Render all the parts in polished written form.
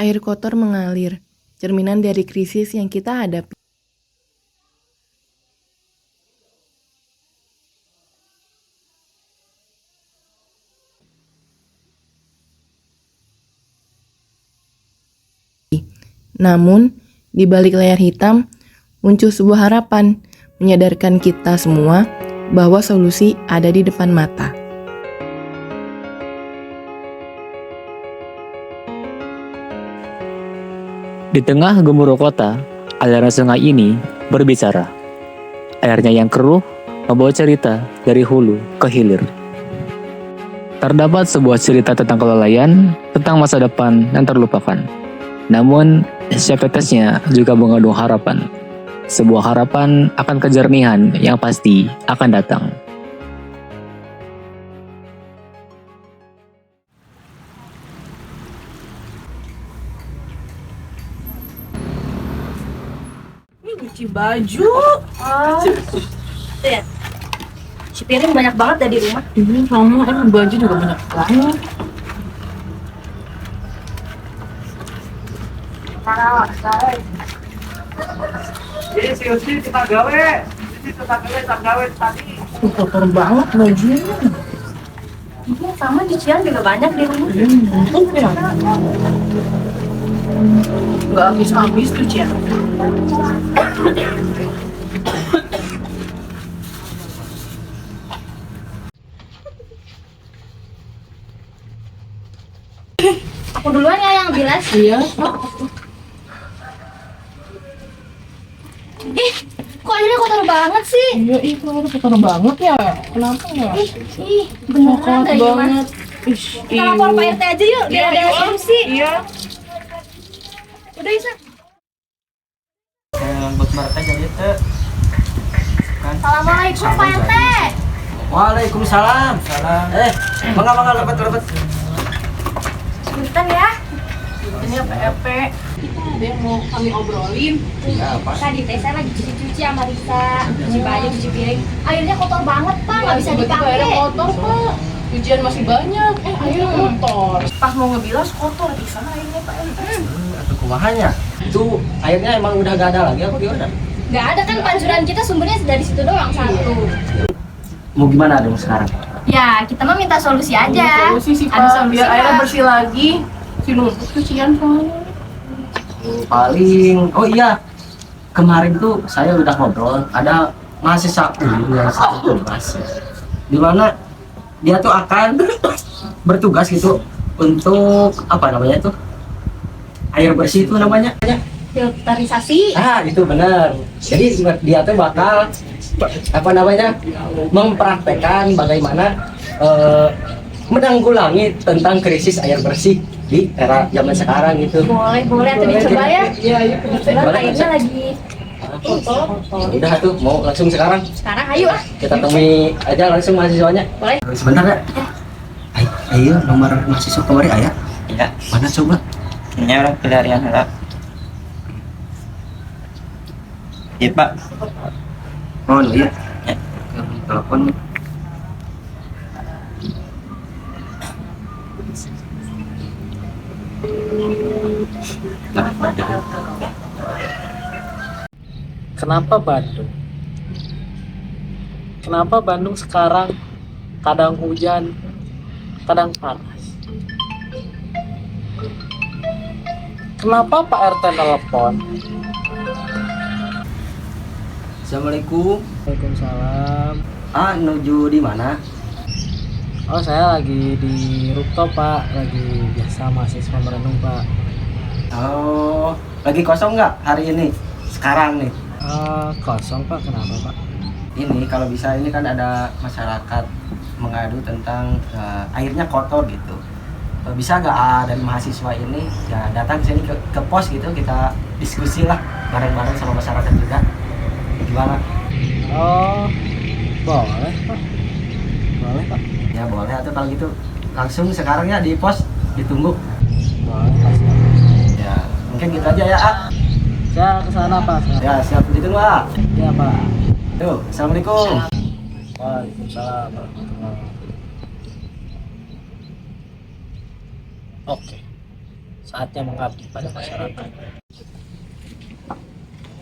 Air kotor mengalir, cerminan dari krisis yang kita hadapi. Namun, di balik layar hitam, muncul sebuah harapan, menyadarkan kita semua bahwa solusi ada di depan mata. Di tengah gemuruh kota, aliran sungai ini berbicara. Airnya yang keruh membawa cerita dari hulu ke hilir. Terdapat sebuah cerita tentang kelalaian, tentang masa depan yang terlupakan. Namun, setiap tetesnya juga mengandung harapan. Sebuah harapan akan kejernihan yang pasti akan datang. Cuci baju. Lihat, si piring banyak banget dari rumah. Ini kamu emang baju juga banyak banget. Jadi si kita gawe, kita gawe tadi. Kotor banget bajunya. Ini sama cucian juga banyak di rumah. Ya. Nggak habis-habis cucian. Aku duluan ya yang bilas. Iya. Ih, kok airnya kotor banget sih? Iya, itu kotor banget ya. Kenapa ya? Ih, beneran Kotor dari mana? banget. Ih, Kita lapor Pak RT aja yuk, biar ada solusi. Iya. Udah Isa. Buat mereka jadi itu. Assalamualaikum Pak RT. Waalaikumsalam. Salam. Mangga lepet. Punten ya. Ini apa RT? Ada yang mau kami obrolin. Tadi teh saya lagi cuci-cuci sama Risa, cuci baju, cuci piring. Airnya kotor banget Pak, nggak bisa Tiba-tiba dipakai. airnya kotor Pak. Cucian masih banyak. Airnya kotor. Pas mau ngebilas kotor di sana airnya Pak RT. Atau kumahanya? Itu airnya emang udah gak ada lagi, aku gimana? Nggak ada kan pancuran kita sumbernya dari situ doang satu. Mau gimana dong sekarang? Ya kita mah minta solusi aja. Solusi sih Ada Pak, solusi biar airnya nggak? bersih lagi. Si numpuk cucian soalnya. Paling, oh iya, kemarin tuh saya udah ngobrol, ada mahasiswa yang satu kelas, dimana dia tuh akan bertugas gitu untuk apa namanya tuh air bersih itu namanya. Filterisasi. Itu benar. Jadi dia tuh bakal apa namanya mempraktekkan bagaimana menanggulangi tentang krisis air bersih di era zaman sekarang gitu. Boleh tuh dicoba ya. Iya. Kebetulan airnya lagi Udah tuh mau langsung sekarang sekarang ayo ah. kita temui aja langsung mahasiswanya. Boleh. Sebentar ya. Ayo nomor mahasiswa kemarin ayah. Iya, Mana coba? ini orang pelarian lah. Iya Pak. Oh iya. Ya. Telepon. Kenapa Bandung? Kenapa Bandung sekarang kadang hujan, kadang panas? Kenapa Pak RT telepon? Assalamualaikum. Waalaikumsalam. Menuju di mana? Oh saya lagi di rooftop Pak, lagi biasa mahasiswa merenung Pak. Oh, lagi kosong nggak hari ini? Sekarang nih. Kosong Pak, kenapa Pak? Ini kalau bisa ini kan ada masyarakat mengadu tentang airnya kotor gitu. Bisa nggak dari mahasiswa ini ya datang ke sini ke pos gitu, kita diskusi lah bareng-bareng sama masyarakat juga. Gimana? Oh boleh Pak, boleh Pak. Ya boleh atau kalau gitu langsung sekarang ya di pos ditunggu. Boleh Pak. Ya mungkin gitu aja ya. Saya kesana Pak. Ya siap ditunggu ah. Ya Pak. Tuh, assalamualaikum. Waalaikumsalam warahmatullahi wabarakatuh. Oke, saatnya mengabdi pada masyarakat.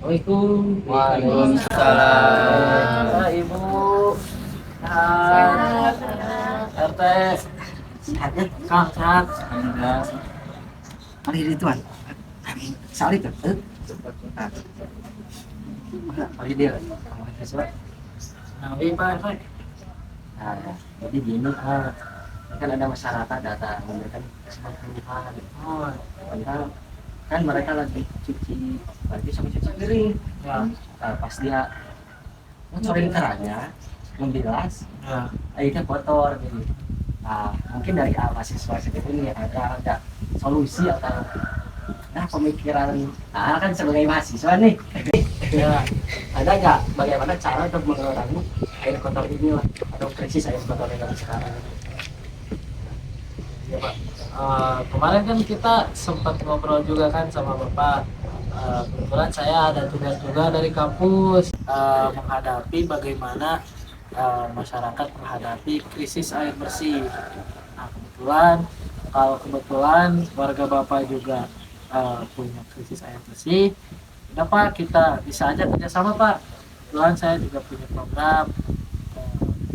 Assalamualaikum. Waalaikumsalam. Ibu. Sehat. RT. Sehat ya? Kang sehat. Mari Ridwan. Salih tuh. Mari dia. Nah, Pak RT. Nah, jadi gini, kan ada masyarakat datang memberikan keluhan. Oh, Tentang kan mereka lagi cuci baju sama cuci piring. ya. Pas dia ngocorin kerannya, membilas, Ya. airnya kotor gitu. Nah, mungkin dari mahasiswa seperti ini ada solusi atau pemikiran, kan sebagai mahasiswa nih, Ya. ada nggak bagaimana cara untuk mengurangi air kotor ini lah, atau krisis air kotor yang sekarang? Ya, Pak. Kemarin kan kita sempat ngobrol juga kan sama Bapak. Kebetulan saya ada tugas juga dari kampus menghadapi bagaimana masyarakat menghadapi krisis air bersih. Nah, kebetulan warga Bapak juga punya krisis air bersih. Udah Pak, kita bisa aja kerjasama Pak. Kebetulan saya juga punya program.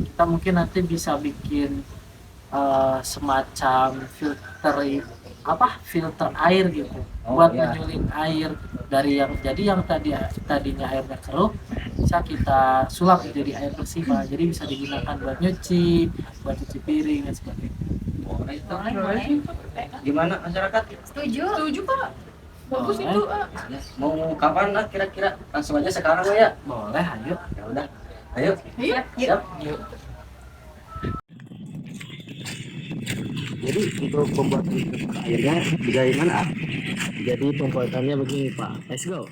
Kita mungkin nanti bisa bikin semacam filter air gitu, buat menyulin air dari yang tadinya airnya keruh bisa kita sulap jadi air bersih Pak. Jadi bisa digunakan buat nyuci piring dan sebagainya. Gimana masyarakat? Setuju Pak. Bagus Boleh. itu. Mau kapan lah kira-kira? Langsung aja sekarang lah ya. Boleh, ayo. Ya udah, ayo. Iya. Siap. Jadi untuk pembuatan filter airnya bagaimana? Jadi pembuatannya begini Pak. Let's go.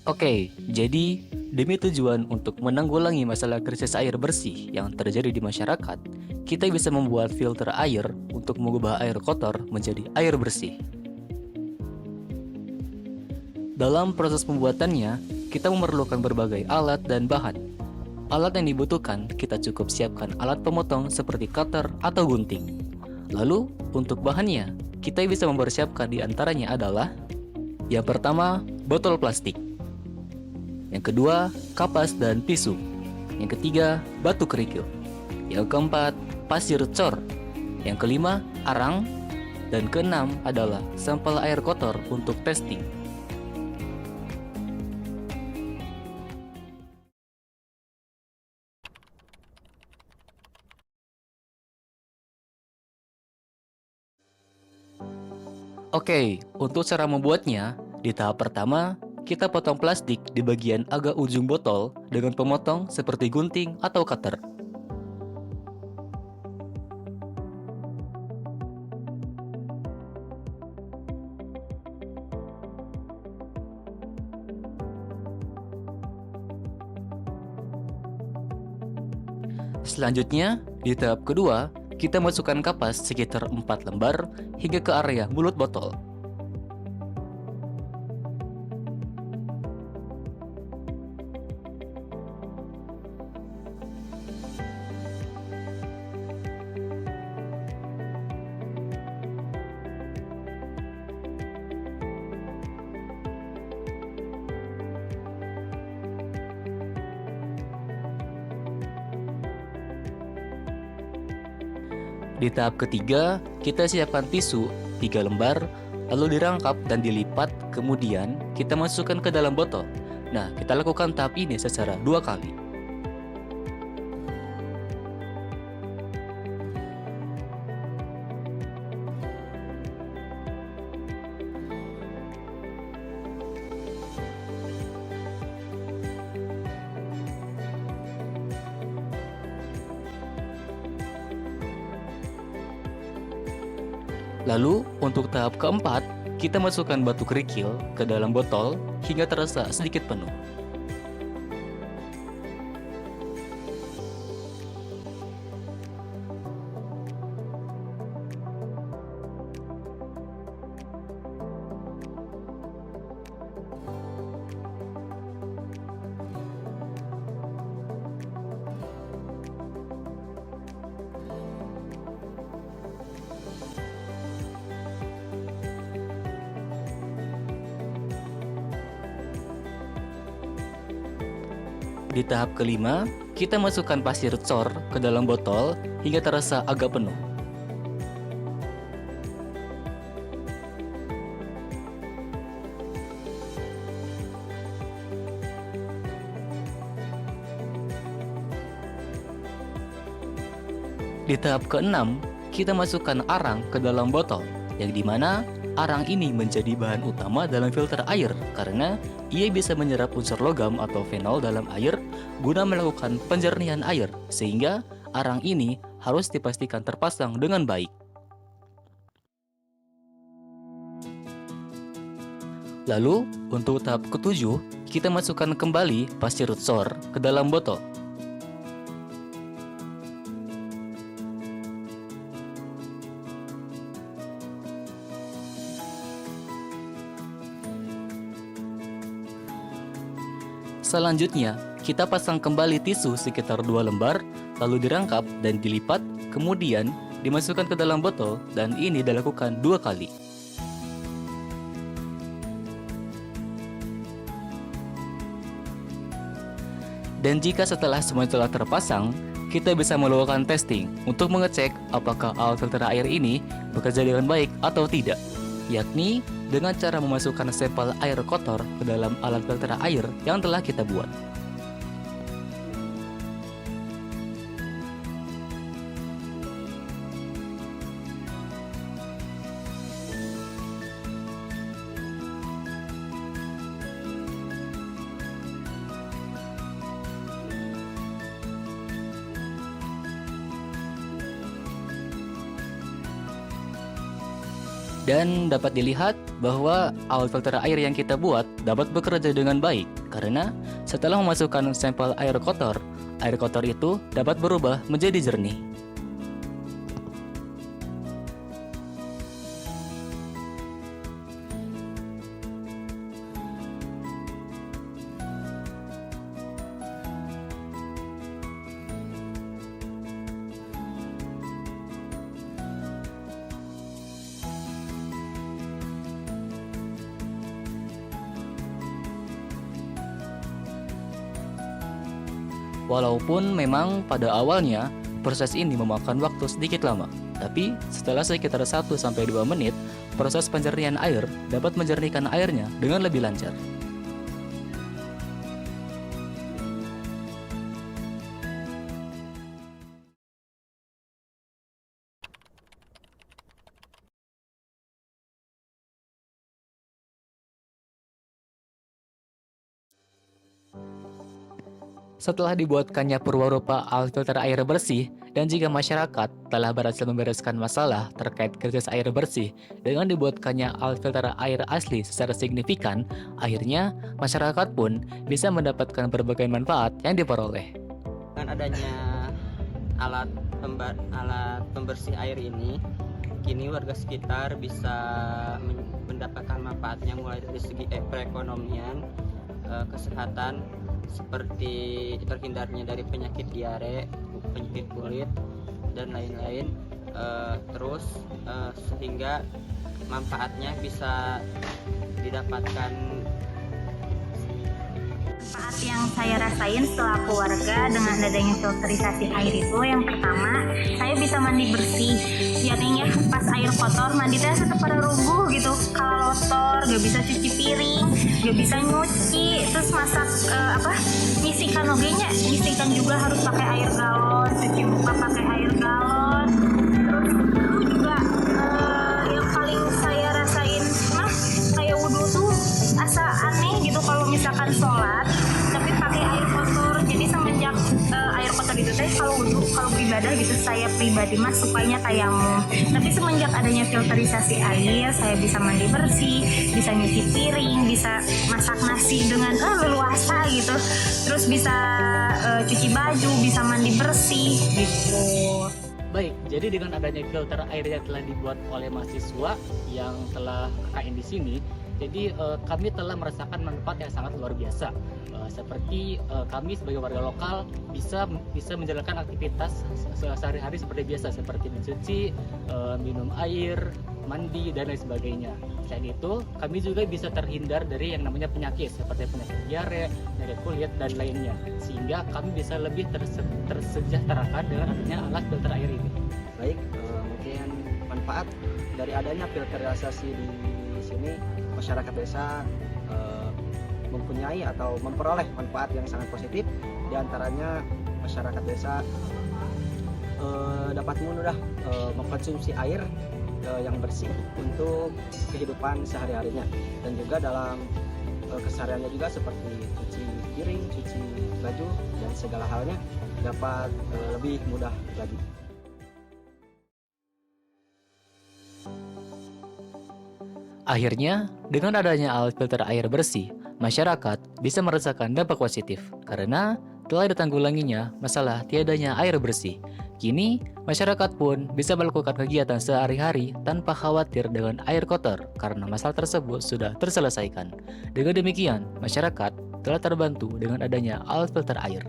Oke, jadi demi tujuan untuk menanggulangi masalah krisis air bersih yang terjadi di masyarakat, kita bisa membuat filter air untuk mengubah air kotor menjadi air bersih. Dalam proses pembuatannya, kita memerlukan berbagai alat dan bahan. Alat yang dibutuhkan, kita cukup siapkan alat pemotong seperti cutter atau gunting. Lalu, untuk bahannya, kita bisa mempersiapkan di antaranya adalah yang pertama, botol plastik. Yang kedua, kapas dan tisu. Yang ketiga, batu kerikil. Yang keempat, pasir cor. Yang kelima, arang. Dan keenam adalah sampel air kotor untuk testing. Oke, untuk cara membuatnya, di tahap pertama, kita potong plastik di bagian agak ujung botol dengan pemotong seperti gunting atau cutter. Selanjutnya, di tahap kedua, kita masukkan kapas sekitar 4 lembar hingga ke area mulut botol. Di tahap ketiga, kita siapkan tisu 3 lembar, lalu dirangkap dan dilipat, kemudian kita masukkan ke dalam botol. Nah, kita lakukan tahap ini secara 2 kali. Lalu, untuk tahap keempat, kita masukkan batu kerikil ke dalam botol hingga terasa sedikit penuh. Di tahap kelima, kita masukkan pasir cor ke dalam botol hingga terasa agak penuh. Di tahap keenam, kita masukkan arang ke dalam botol, yang dimana arang ini menjadi bahan utama dalam filter air karena ia bisa menyerap unsur logam atau fenol dalam air guna melakukan penjernihan air, sehingga arang ini harus dipastikan terpasang dengan baik. Lalu, untuk tahap ketujuh, kita masukkan kembali pasir cor ke dalam botol. Selanjutnya, kita pasang kembali tisu sekitar 2 lembar, lalu dirangkap dan dilipat, kemudian dimasukkan ke dalam botol, dan ini dilakukan 2 kali. Dan jika setelah semua telah terpasang, kita bisa melakukan testing untuk mengecek apakah alat filter air ini bekerja dengan baik atau tidak, yakni dengan cara memasukkan sampel air kotor ke dalam alat filter air yang telah kita buat. Dan dapat dilihat bahwa alat filter air yang kita buat dapat bekerja dengan baik karena setelah memasukkan sampel air kotor itu dapat berubah menjadi jernih. Walaupun memang pada awalnya proses ini memakan waktu sedikit lama, tapi setelah sekitar 1-2 menit, proses penjernihan air dapat menjernihkan airnya dengan lebih lancar. Setelah dibuatkannya purwarupa alat filter air bersih, dan jika masyarakat telah berhasil membereskan masalah terkait krisis air bersih dengan dibuatkannya alat filter air asli secara signifikan, akhirnya masyarakat pun bisa mendapatkan berbagai manfaat yang diperoleh. Dengan adanya alat pembersih air ini, kini warga sekitar bisa mendapatkan manfaatnya mulai dari segi perekonomian, kesehatan, seperti terhindarnya dari penyakit diare, penyakit kulit, dan lain-lain. Terus sehingga manfaatnya bisa didapatkan. Manfaat yang saya rasain setelah keluarga dengan adanya filterisasi air itu, yang pertama, saya bisa mandi bersih. Jadinya pas air kotor, mandi teh tetap pada rubuh gitu. Kalau kotor, gak bisa cuci piring, gak bisa nyuci, terus masak nyisikan ogenya, nyisikan juga harus pakai air galon, cuci muka pakai air galon. Terus itu juga yang paling saya rasain kayak wudhu tuh asa aneh gitu kalau misalkan sholat tapi pakai air kotor. Jadi semenjak air kotor itu teh kalau wudhu, kalau beribadah gitu, saya pribadi mah sukanya tayamum. Tapi semenjak adanya filterisasi air, saya bisa mandi bersih, bisa nyuci piring, bisa masak nasi dengan leluasa gitu. Terus bisa cuci baju, bisa mandi bersih gitu. Baik, jadi dengan adanya filter air yang telah dibuat oleh mahasiswa yang telah KKN di sini, Jadi kami telah merasakan manfaat yang sangat luar biasa. Seperti kami sebagai warga lokal bisa menjalankan aktivitas sehari-hari seperti biasa, seperti mencuci, minum air, mandi, dan lain sebagainya. Selain itu, kami juga bisa terhindar dari yang namanya penyakit seperti penyakit diare, penyakit kulit, dan lainnya. Sehingga kami bisa lebih tersejahterakan dengan adanya alat filter air ini. Baik, mungkin manfaat dari adanya filterisasi di sini, masyarakat desa mempunyai atau memperoleh manfaat yang sangat positif. Di antaranya masyarakat desa dapat mudah mengkonsumsi air yang bersih untuk kehidupan sehari-harinya, dan juga dalam kesehariannya juga seperti cuci piring, cuci baju, dan segala halnya dapat lebih mudah lagi. Akhirnya, dengan adanya alat filter air bersih, masyarakat bisa merasakan dampak positif karena telah ditanggulanginya masalah tiadanya air bersih. Kini, masyarakat pun bisa melakukan kegiatan sehari-hari tanpa khawatir dengan air kotor karena masalah tersebut sudah terselesaikan. Dengan demikian, masyarakat telah terbantu dengan adanya alat filter air.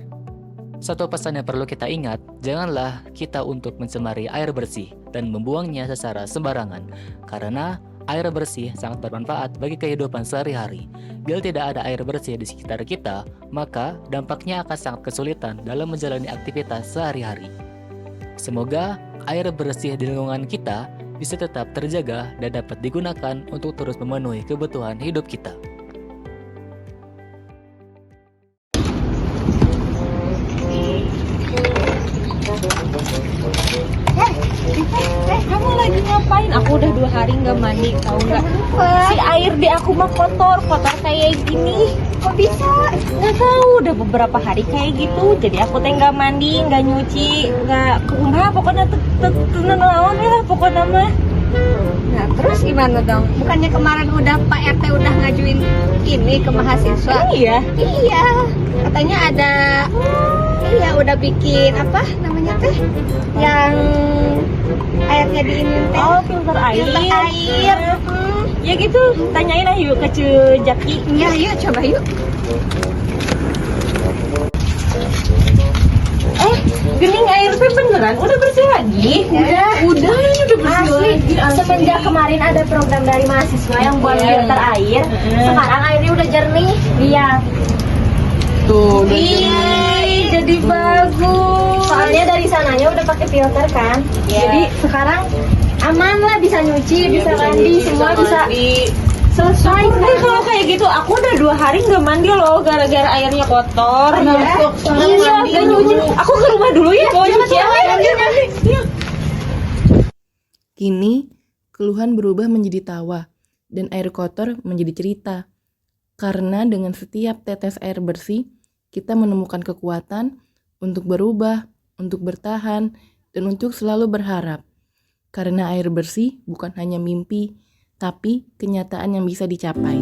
Satu pesan yang perlu kita ingat, janganlah kita untuk mencemari air bersih dan membuangnya secara sembarangan, karena air bersih sangat bermanfaat bagi kehidupan sehari-hari. Bila tidak ada air bersih di sekitar kita, maka dampaknya akan sangat kesulitan dalam menjalani aktivitas sehari-hari. Semoga air bersih di lingkungan kita bisa tetap terjaga dan dapat digunakan untuk terus memenuhi kebutuhan hidup kita. Kamu lagi ngapain? Aku udah 2 hari nggak mandi, tahu nggak? Si air di aku mah kotor kayak gini. Kok bisa? Nggak tahu. Udah beberapa hari kayak gitu. Jadi aku teh nggak mandi, nggak nyuci, nggak kumaha. Pokoknya tenang lah pokoknya mah. Nah terus gimana dong? Bukannya kemarin udah Pak RT udah ngajuin ini ke mahasiswa? Iya. Iya. Katanya ada. Iya udah bikin apa namanya teh? Yang airnya diinin teh. Oh filter air. Filter air. Ya gitu. Tanyain lah yuk ke Jaki. Iya yuk coba yuk. Gening air teh beneran udah bersih lagi? Udah ini udah bersih lagi. Semenjak kemarin ada program dari mahasiswa yang buat filter air, sekarang airnya udah jernih. Iya. Tuh, ih, jadi bagus. Soalnya dari sananya udah pakai filter kan. Jadi sekarang aman lah, bisa nyuci, bisa mandi, semua bisa selesai. Nah, kalau kayak gitu, aku udah 2 hari nggak mandi loh, gara-gara airnya kotor. Iya, nggak nyuci. Aku ke rumah dulu ya, mau nyuci ya. Iya. Kini, keluhan berubah menjadi tawa, dan air kotor menjadi cerita. Karena dengan setiap tetes air bersih, kita menemukan kekuatan untuk berubah, untuk bertahan, dan untuk selalu berharap. Karena air bersih bukan hanya mimpi, tapi kenyataan yang bisa dicapai.